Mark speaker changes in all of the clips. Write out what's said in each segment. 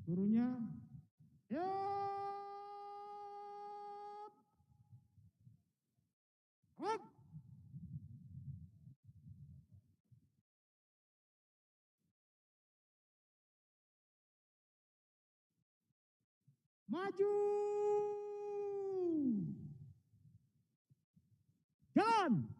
Speaker 1: Gurunya, ya. Awak. Maju. Jalan.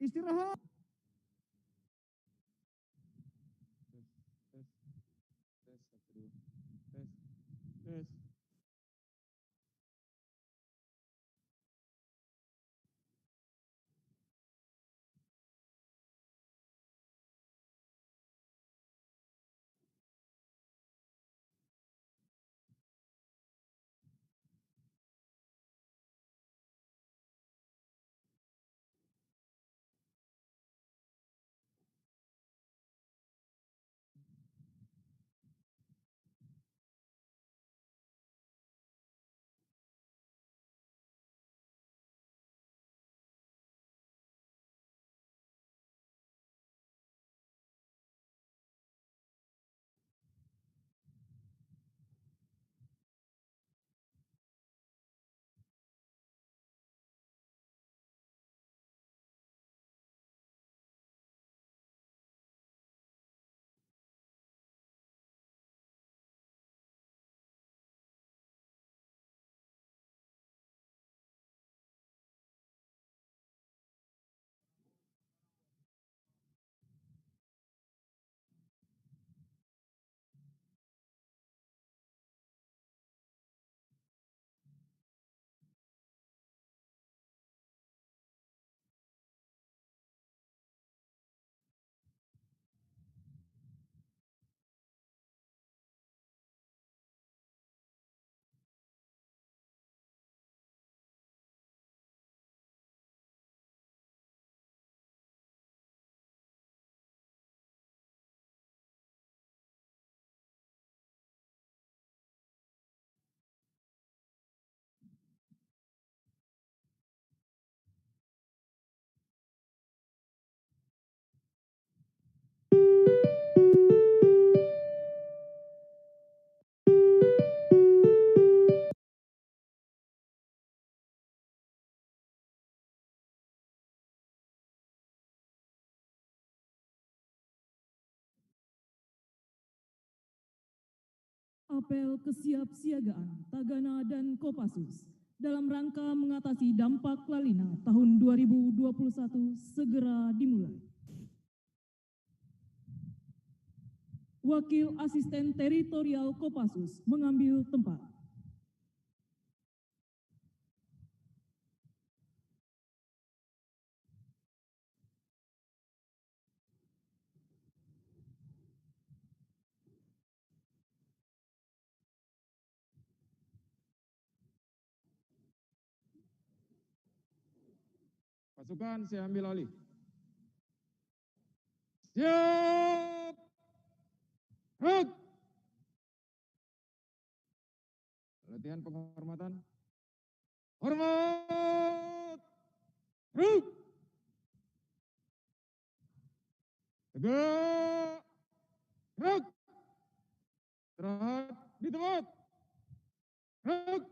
Speaker 1: Istirahat. Tes, tes, tes, satu, dua. Tes, tes.
Speaker 2: apel kesiapsiagaan Tagana dan Kopassus dalam rangka mengatasi dampak La Nina tahun 2021 segera dimulai. Wakil Asisten Teritorial Kopassus mengambil tempat.
Speaker 1: Pasukan saya ambil alih. Siap. Gerak. Latihan penghormatan. Hormat. Gerak. Tegak. Gerak. Istirahat di tempat. Gerak.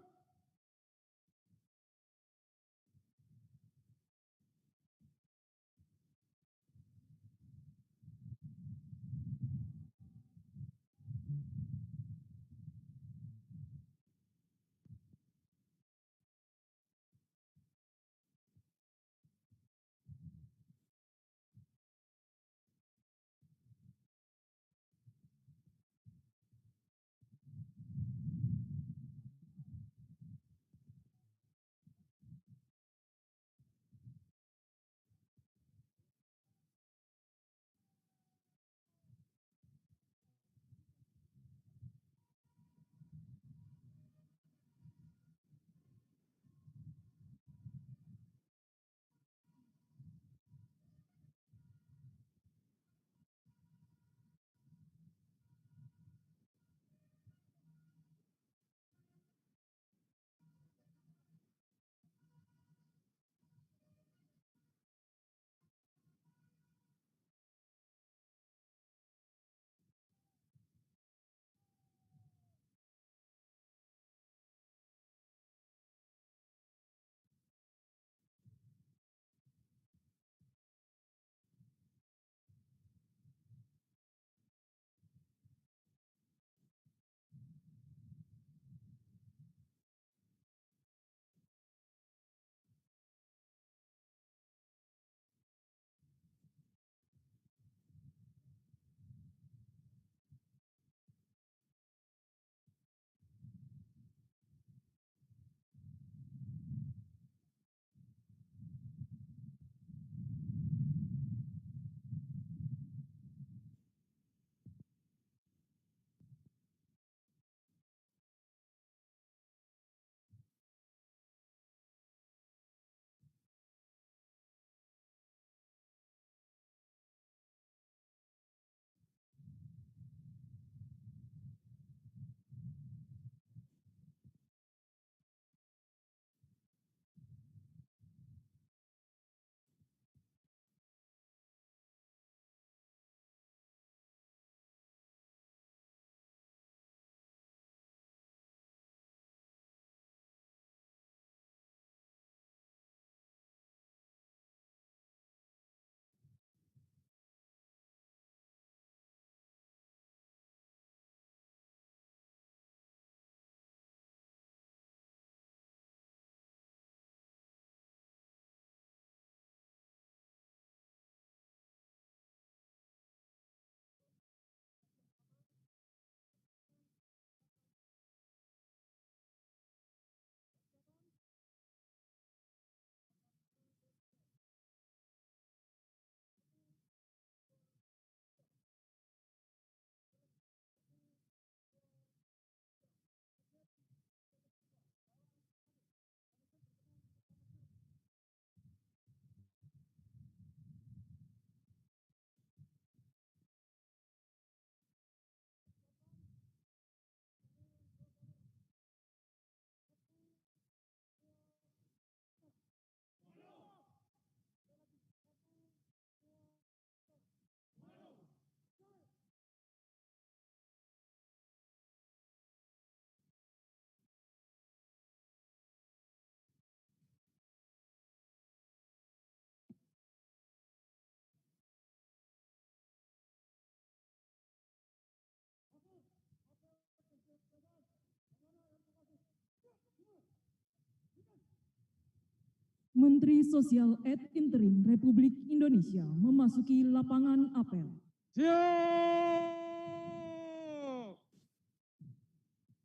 Speaker 2: Menteri Sosial et Interim Republik Indonesia memasuki lapangan apel.
Speaker 1: Siap!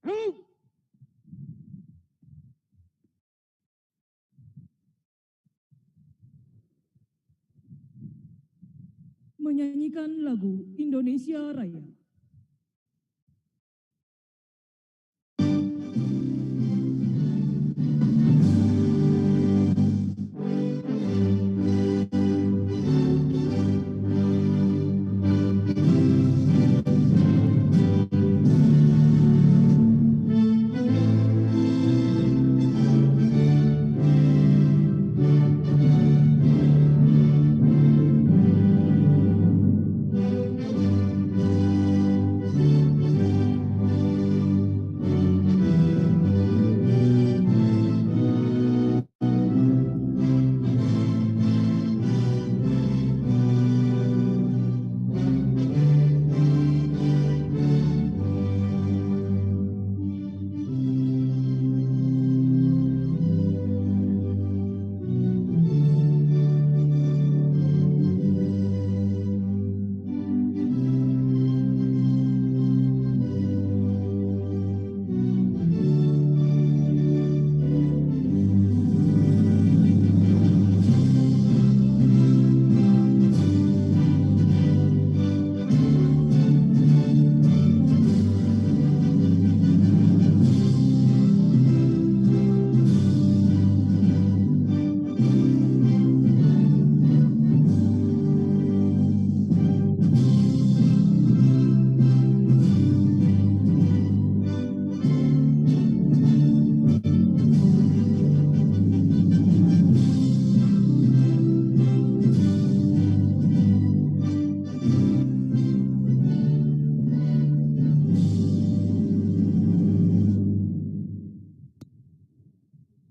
Speaker 1: Huk!
Speaker 2: Menyanyikan lagu Indonesia Raya.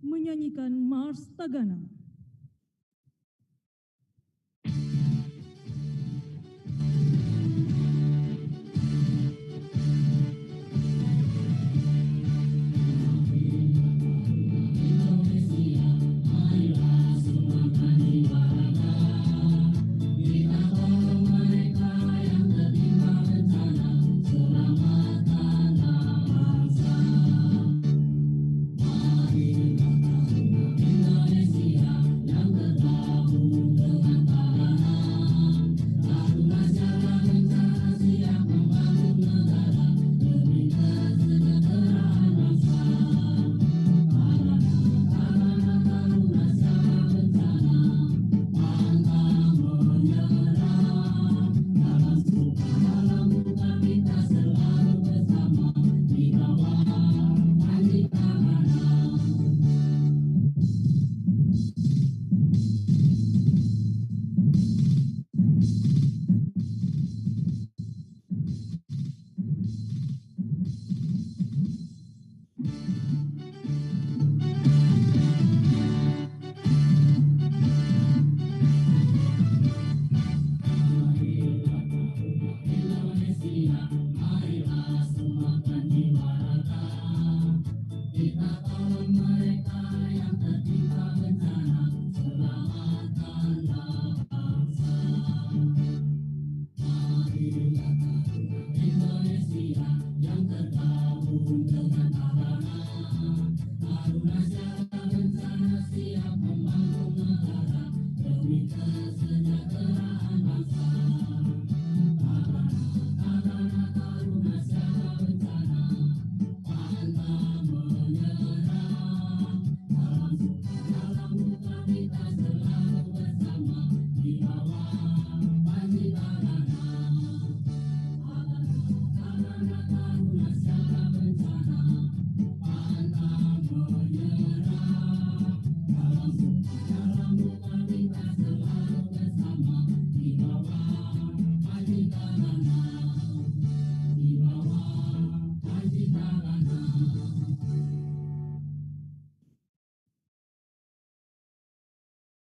Speaker 2: Menyanyikan Mars Tagana.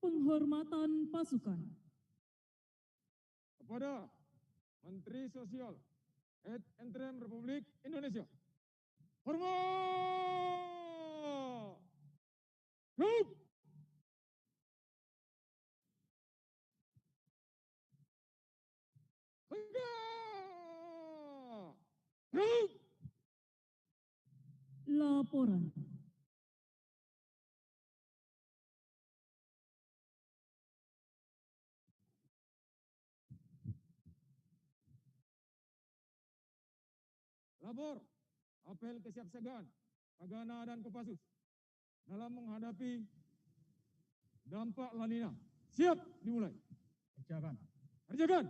Speaker 2: Penghormatan pasukan.
Speaker 1: Kepada Menteri Sosial et Interim Republik Indonesia. Hormat! Huk! Gerak.
Speaker 2: Laporan.
Speaker 1: Lapor, apel kesiapsiagaan Tagana dan Kopassus dalam menghadapi dampak La Nina. Siap, dimulai.
Speaker 3: Kerjakan.
Speaker 1: Kerjakan.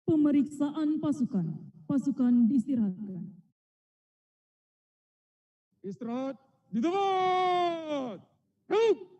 Speaker 2: Pemeriksaan pasukan. Pasukan diistirahatkan.
Speaker 1: Istirahat di tempat. Gerak.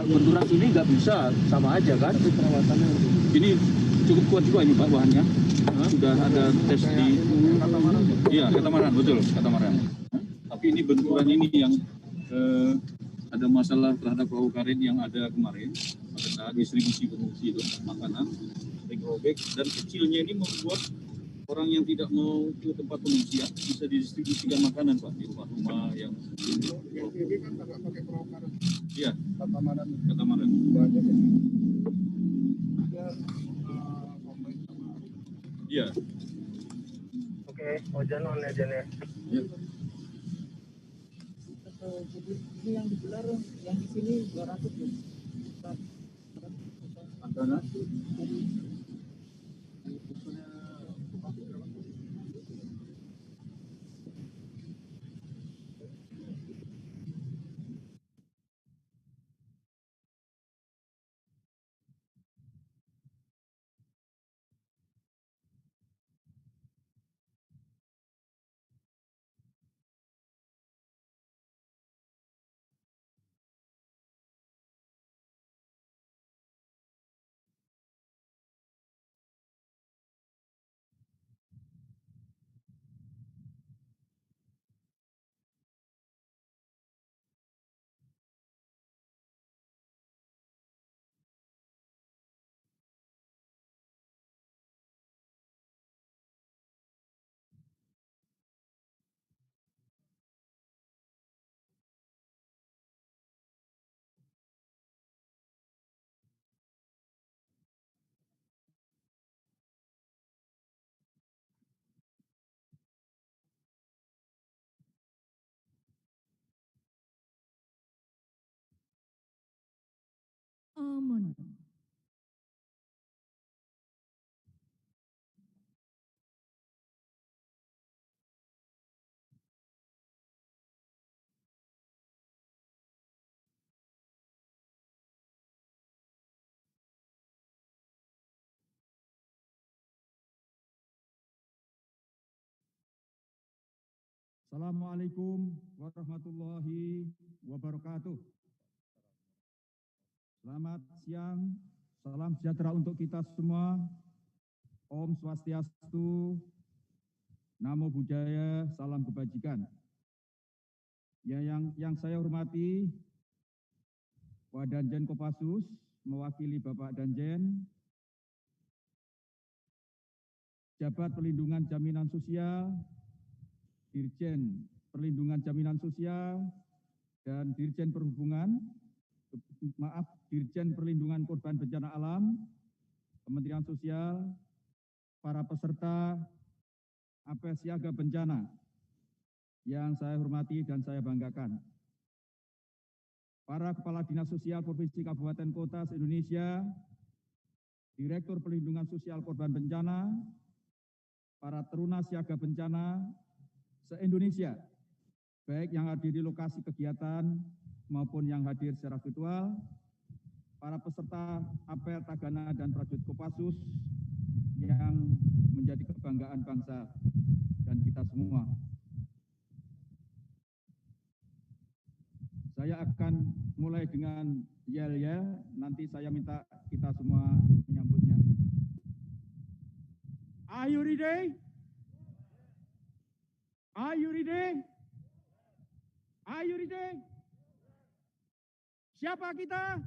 Speaker 3: benturan ini nggak bisa sama aja kan? Ini cukup kuat juga ini Pak bahannya. Sudah ada tes di katamaran, betul katamaran. Tapi ini benturan ini yang ada masalah terhadap perahu karet yang ada kemarin pada saat distribusi pengungsi itu makanan robek dan kecilnya ini membuat orang yang tidak mau ke tempat pengungsian bisa didistribusikan makanan Pak di rumah-rumah yang ini kan nggak pakai perahu karet. Iya. Katamaran. Iya.
Speaker 4: Oke, hujan on ya Jan ya.
Speaker 3: Ya.
Speaker 5: Jadi ini yang digelar yang di sini 200 ya.
Speaker 2: Amanat.
Speaker 1: Assalamualaikum warahmatullahi wabarakatuh. Selamat siang, salam sejahtera untuk kita semua. Om Swastiastu, Namo Buddhaya, salam kebajikan. Ya, yang saya hormati, Pak Danjen Kopassus, mewakili Bapak Danjen, Jabat Perlindungan Jaminan Sosial, Dirjen Perlindungan Jaminan Sosial, dan Dirjen Dirjen Perlindungan Korban Bencana Alam, Kementerian Sosial, para peserta apel siaga bencana yang saya hormati dan saya banggakan. Para Kepala Dinas Sosial Provinsi Kabupaten Kota se-Indonesia, Direktur Perlindungan Sosial Korban Bencana, para teruna siaga bencana se-Indonesia, baik yang hadir di lokasi kegiatan maupun yang hadir secara virtual, para peserta apel Tagana dan prajurit Kopassus yang menjadi kebanggaan bangsa dan kita semua. Saya akan mulai dengan yel-yel, nanti saya minta kita semua menyambutnya. Are you ready? Are you ready? Are you ready? Siapa kita?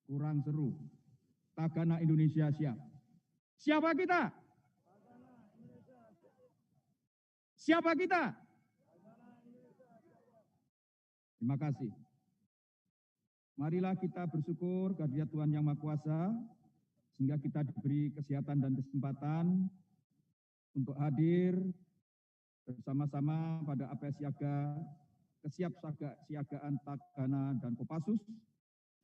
Speaker 1: Kurang seru. Tagana Indonesia siap. Siapa kita? Siapa kita? Terima kasih. Marilah kita bersyukur kehadirat Tuhan Yang Maha Kuasa, sehingga kita diberi kesehatan dan kesempatan untuk hadir bersama-sama pada apel siaga kesiapsiagaan Tagana dan Kopassus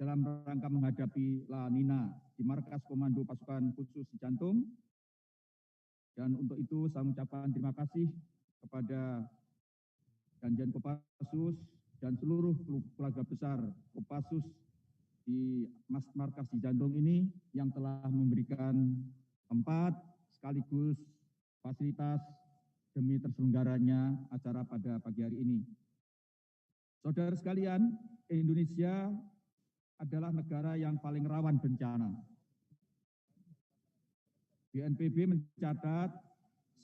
Speaker 1: dalam rangka menghadapi La Nina di Markas Komando Pasukan Khusus Jantung. Dan untuk itu saya mengucapkan terima kasih kepada Danjen Kopassus dan seluruh keluarga besar Kopassus di Markas di Jantung ini yang telah memberikan tempat sekaligus fasilitas demi terselenggaranya acara pada pagi hari ini. Saudara sekalian, Indonesia adalah negara yang paling rawan bencana. BNPB mencatat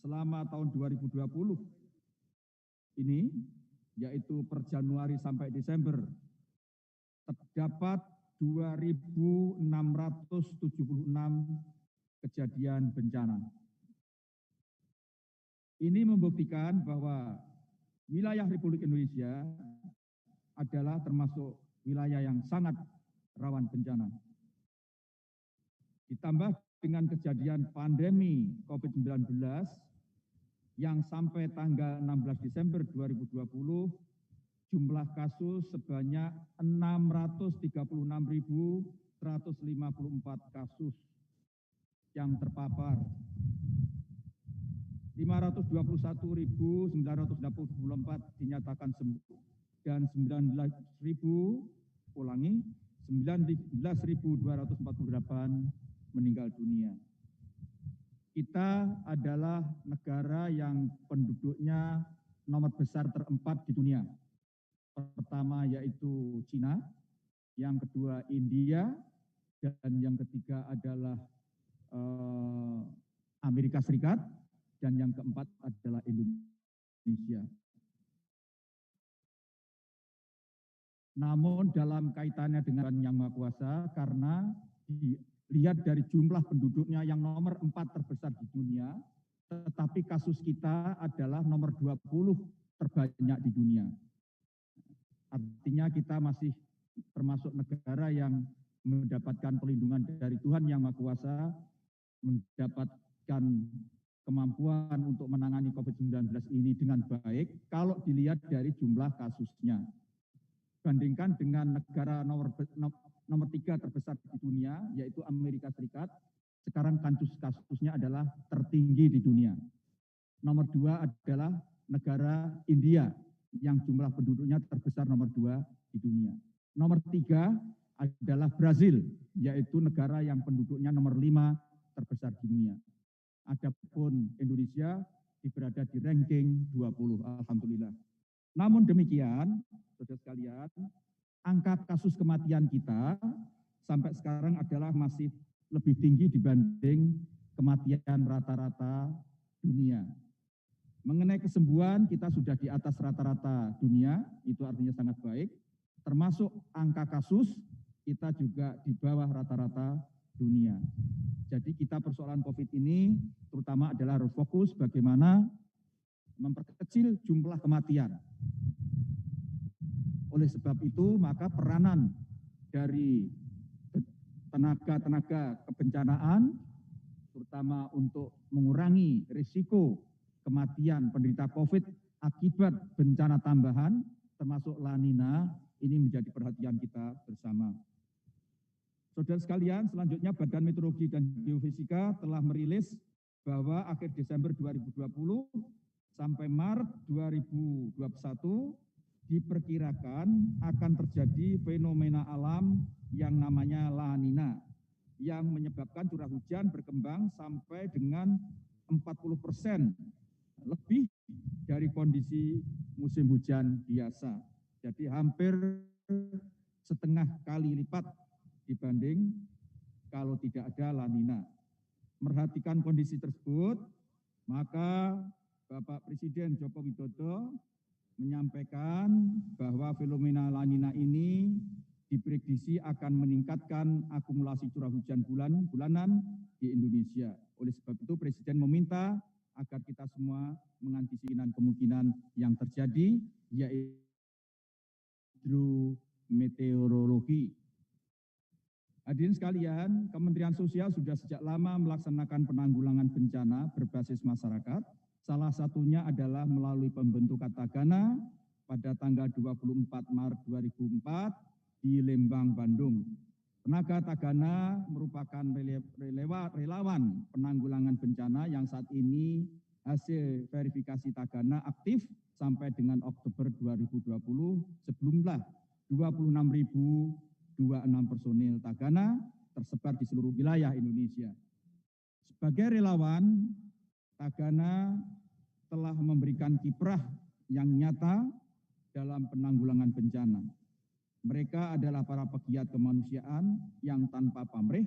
Speaker 1: selama tahun 2020 ini, yaitu per Januari sampai Desember, terdapat 2.676 kejadian bencana. Ini membuktikan bahwa wilayah Republik Indonesia adalah termasuk wilayah yang sangat rawan bencana. Ditambah dengan kejadian pandemi COVID-19 yang sampai tanggal 16 Desember 2020 jumlah kasus sebanyak 636.154 kasus yang terpapar. 521.984 dinyatakan sembuh dan 19.248 meninggal dunia. Kita adalah negara yang penduduknya nomor besar terempat di dunia. Pertama yaitu Cina, yang kedua India, dan yang ketiga adalah Amerika Serikat, dan yang keempat adalah Indonesia. Namun dalam kaitannya dengan Yang Maha Kuasa, karena dilihat dari jumlah penduduknya yang nomor 4 terbesar di dunia, tetapi kasus kita adalah nomor 20 terbanyak di dunia. Artinya kita masih termasuk negara yang mendapatkan perlindungan dari Tuhan Yang Maha Kuasa, mendapatkan kemampuan untuk menangani COVID-19 ini dengan baik kalau dilihat dari jumlah kasusnya. Bandingkan dengan negara nomor 3 terbesar di dunia, yaitu Amerika Serikat, sekarang kasusnya adalah tertinggi di dunia. Nomor 2 adalah negara India, yang jumlah penduduknya terbesar nomor 2 di dunia. Nomor 3 adalah Brazil, yaitu negara yang penduduknya nomor 5 terbesar di dunia. Adapun Indonesia berada di ranking 20, alhamdulillah. Namun demikian, saudara sekalian, angka kasus kematian kita sampai sekarang adalah masih lebih tinggi dibanding kematian rata-rata dunia. Mengenai kesembuhan, kita sudah di atas rata-rata dunia, itu artinya sangat baik. Termasuk angka kasus, kita juga di bawah rata-rata dunia. Jadi kita persoalan COVID ini terutama adalah harus fokus bagaimana memperkecil jumlah kematian. Oleh sebab itu, maka peranan dari tenaga-tenaga kebencanaan, terutama untuk mengurangi risiko kematian penderita COVID akibat bencana tambahan, termasuk La Nina, ini menjadi perhatian kita bersama. Saudara sekalian, selanjutnya Badan Meteorologi dan Geofisika telah merilis bahwa akhir Desember 2020 sampai Maret 2021 diperkirakan akan terjadi fenomena alam yang namanya La Nina, yang menyebabkan curah hujan berkembang sampai dengan 40% lebih dari kondisi musim hujan biasa. Jadi hampir setengah kali lipat dibanding kalau tidak ada La Nina. Merhatikan kondisi tersebut, maka Bapak Presiden Joko Widodo menyampaikan bahwa fenomena La Nina ini diprediksi akan meningkatkan akumulasi curah hujan bulanan di Indonesia. Oleh sebab itu Presiden meminta agar kita semua mengantisipasi kemungkinan yang terjadi, yaitu hidrometeorologi. Hadirin sekalian, Kementerian Sosial sudah sejak lama melaksanakan penanggulangan bencana berbasis masyarakat. Salah satunya adalah melalui pembentukan Tagana pada tanggal 24 Maret 2004 di Lembang, Bandung. Tenaga Tagana merupakan relawan penanggulangan bencana yang saat ini hasil verifikasi Tagana aktif sampai dengan Oktober 2020 sebelumlah 26.026 personil Tagana tersebar di seluruh wilayah Indonesia. Sebagai relawan, Tagana telah memberikan kiprah yang nyata dalam penanggulangan bencana. Mereka adalah para pegiat kemanusiaan yang tanpa pamrih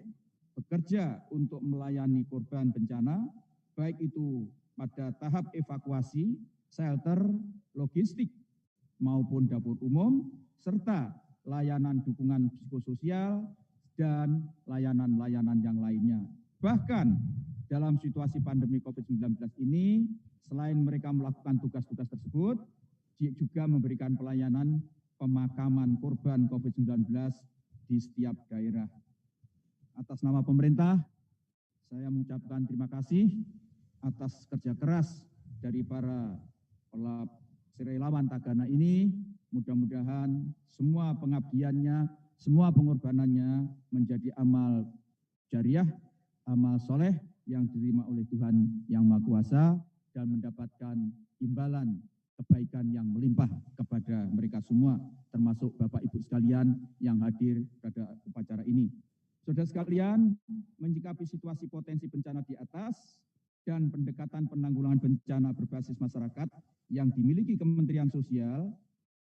Speaker 1: bekerja untuk melayani korban bencana, baik itu pada tahap evakuasi, shelter, logistik, maupun dapur umum, serta layanan dukungan psikososial dan layanan-layanan yang lainnya. Bahkan dalam situasi pandemi COVID-19 ini, selain mereka melakukan tugas-tugas tersebut, juga memberikan pelayanan pemakaman korban COVID-19 di setiap daerah. Atas nama pemerintah, saya mengucapkan terima kasih atas kerja keras dari para relawan Tagana ini. Mudah-mudahan semua pengabdiannya, semua pengorbanannya menjadi amal jariah, amal soleh yang diterima oleh Tuhan Yang Maha Kuasa dan mendapatkan imbalan kebaikan yang melimpah kepada mereka semua, termasuk Bapak Ibu sekalian yang hadir pada upacara ini. Saudara sekalian, menyikapi situasi potensi bencana di atas dan pendekatan penanggulangan bencana berbasis masyarakat yang dimiliki Kementerian Sosial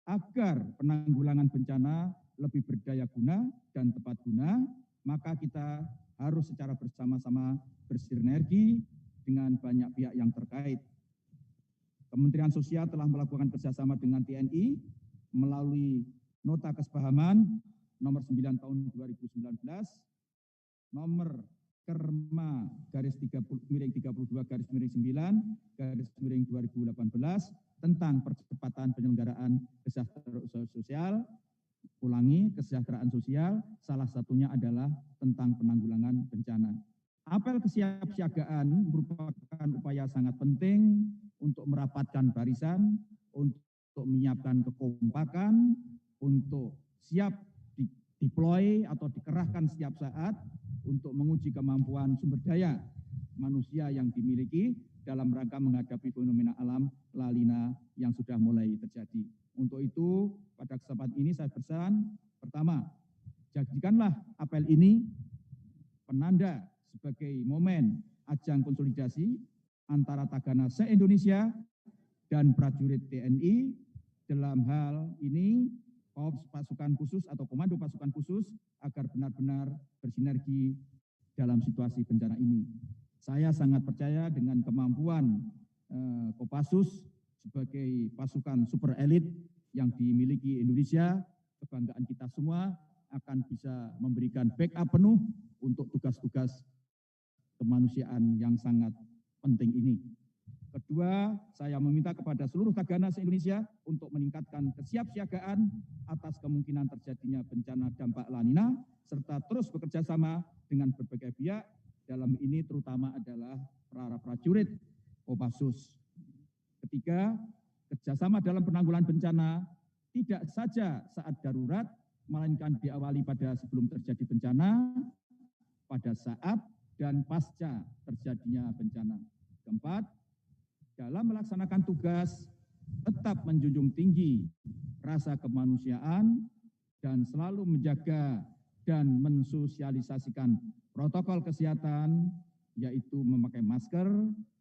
Speaker 1: agar penanggulangan bencana lebih berdaya guna dan tepat guna, maka kita harus secara bersama-sama bersinergi dengan banyak pihak yang terkait. Kementerian Sosial telah melakukan kerjasama dengan TNI melalui Nota Kesepahaman nomor 9 tahun 2019, nomor Kerma /32/9/2018 tentang percepatan penyelenggaraan kesejahteraan sosial. Ulangi, kesejahteraan sosial, salah satunya adalah tentang penanggulangan bencana. Apel kesiapsiagaan merupakan upaya sangat penting untuk merapatkan barisan, untuk menyiapkan kekompakan, untuk siap deploy atau dikerahkan setiap saat untuk menguji kemampuan sumber daya manusia yang dimiliki dalam rangka menghadapi fenomena alam La Nina yang sudah mulai terjadi. Untuk itu, pada kesempatan ini saya pesan, pertama, jadikanlah apel ini penanda sebagai momen ajang konsolidasi antara Tagana se-Indonesia dan prajurit TNI dalam hal ini Korps Pasukan Khusus atau Komando Pasukan Khusus agar benar-benar bersinergi dalam situasi bencana ini. Saya sangat percaya dengan kemampuan Kopassus sebagai pasukan super elit yang dimiliki Indonesia, kebanggaan kita semua akan bisa memberikan backup penuh untuk tugas-tugas kemanusiaan yang sangat penting ini. Kedua, saya meminta kepada seluruh Tagana se-Indonesia untuk meningkatkan kesiapsiagaan atas kemungkinan terjadinya bencana dampak La Nina, serta terus bekerja sama dengan berbagai pihak, dalam ini terutama adalah para prajurit Kopassus. Ketiga, kerjasama dalam penanggulangan bencana tidak saja saat darurat, melainkan diawali pada sebelum terjadi bencana, pada saat dan pasca terjadinya bencana. Keempat, dalam melaksanakan tugas, tetap menjunjung tinggi rasa kemanusiaan dan selalu menjaga dan mensosialisasikan protokol kesehatan, yaitu memakai masker,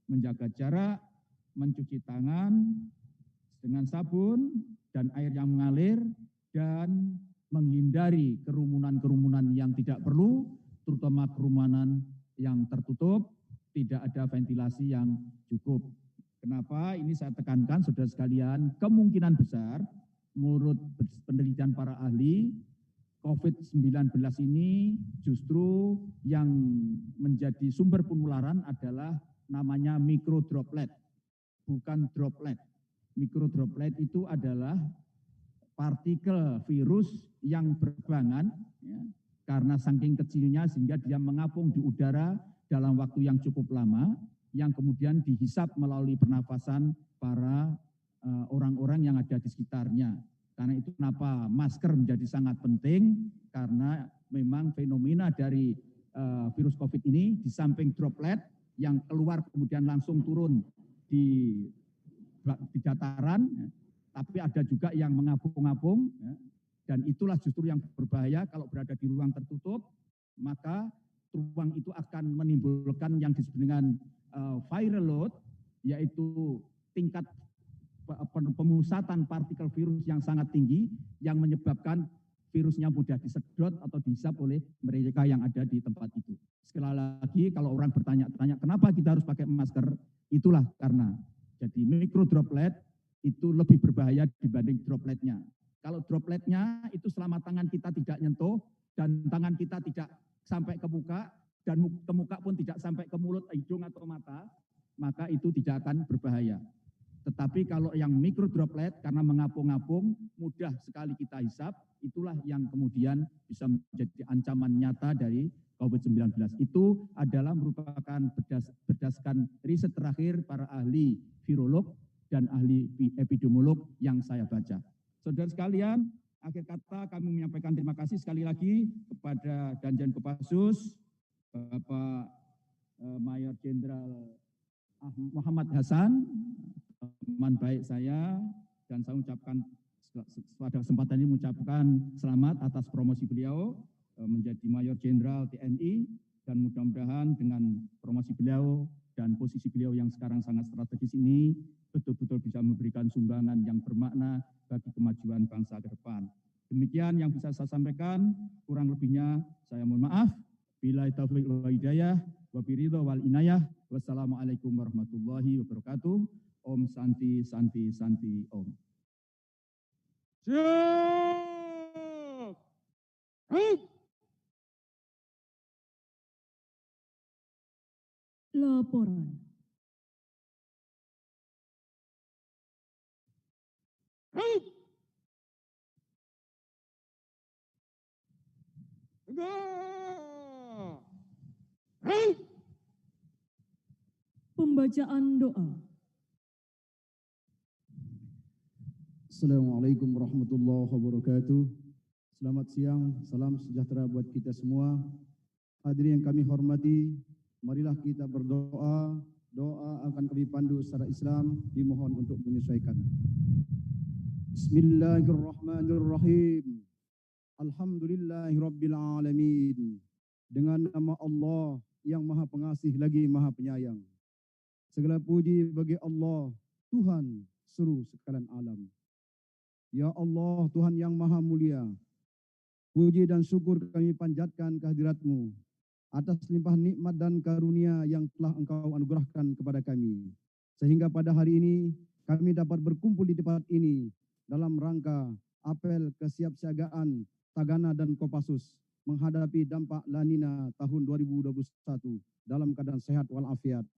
Speaker 1: menjaga jarak, mencuci tangan dengan sabun dan air yang mengalir, dan menghindari kerumunan-kerumunan yang tidak perlu, terutama kerumunan yang tertutup, tidak ada ventilasi yang cukup. Kenapa ini saya tekankan, saudara sekalian, kemungkinan besar menurut penelitian para ahli, COVID-19 ini justru yang menjadi sumber penularan adalah namanya mikrodroplet, bukan droplet. Mikrodroplet itu adalah partikel virus yang berbangan, ya, karena saking kecilnya sehingga dia mengapung di udara dalam waktu yang cukup lama, yang kemudian dihisap melalui pernafasan para orang-orang yang ada di sekitarnya. Karena itu kenapa masker menjadi sangat penting, karena memang fenomena dari virus COVID ini di samping droplet yang keluar kemudian langsung turun di dataran, ya, tapi ada juga yang mengapung-apung, ya, dan itulah justru yang berbahaya kalau berada di ruang tertutup, maka ruang itu akan menimbulkan yang disebut dengan viral load, yaitu tingkat pemusatan partikel virus yang sangat tinggi yang menyebabkan virusnya mudah disedot atau dihisap oleh mereka yang ada di tempat itu. Sekali lagi, kalau orang bertanya-tanya kenapa kita harus pakai masker, itulah karena jadi mikro droplet itu lebih berbahaya dibanding dropletnya. Kalau dropletnya itu selama tangan kita tidak nyentuh dan tangan kita tidak sampai ke muka dan ke muka pun tidak sampai ke mulut, hidung atau mata, maka itu tidak akan berbahaya. Tetapi kalau yang mikro droplet karena mengapung-apung mudah sekali kita hisap, itulah yang kemudian bisa menjadi ancaman nyata dari COVID-19. Itu adalah merupakan berdasarkan riset terakhir para ahli virolog dan ahli epidemiolog yang saya baca. Saudara sekalian, akhir kata kami menyampaikan terima kasih sekali lagi kepada Danjen Kopassus, Bapak Mayor Jenderal Muhammad Hasan, teman baik saya, dan saya ucapkan pada kesempatan ini mengucapkan selamat atas promosi beliau menjadi Mayor Jenderal TNI, dan mudah-mudahan dengan promosi beliau dan posisi beliau yang sekarang sangat strategis ini betul-betul bisa memberikan sumbangan yang bermakna bagi kemajuan bangsa ke depan. Demikian yang bisa saya sampaikan, kurang lebihnya saya mohon maaf. Billahi taufiq wal hidayah, wa biridho wal inayah. Wassalamualaikum warahmatullahi wabarakatuh. Om Santi Santi Santi Om.
Speaker 3: Siap.
Speaker 2: Laporan. Pembacaan doa.
Speaker 6: Assalamualaikum warahmatullahi wabarakatuh. Selamat siang, salam sejahtera buat kita semua. Hadirin yang kami hormati, marilah kita berdoa. Doa akan kami pandu secara Islam, dimohon untuk menyesuaikan. Bismillahirrahmanirrahim. Alhamdulillahirabbil alamin. Dengan nama Allah yang Maha Pengasih lagi Maha Penyayang. Segala puji bagi Allah, Tuhan seluruh sekalian alam. Ya Allah, Tuhan yang Maha Mulia, puji dan syukur kami panjatkan kehadirat-Mu atas limpah nikmat dan karunia yang telah Engkau anugerahkan kepada kami. Sehingga pada hari ini kami dapat berkumpul di tempat ini dalam rangka apel kesiapsiagaan Tagana dan Kopassus menghadapi dampak La Nina tahun 2021 dalam keadaan sehat walafiat.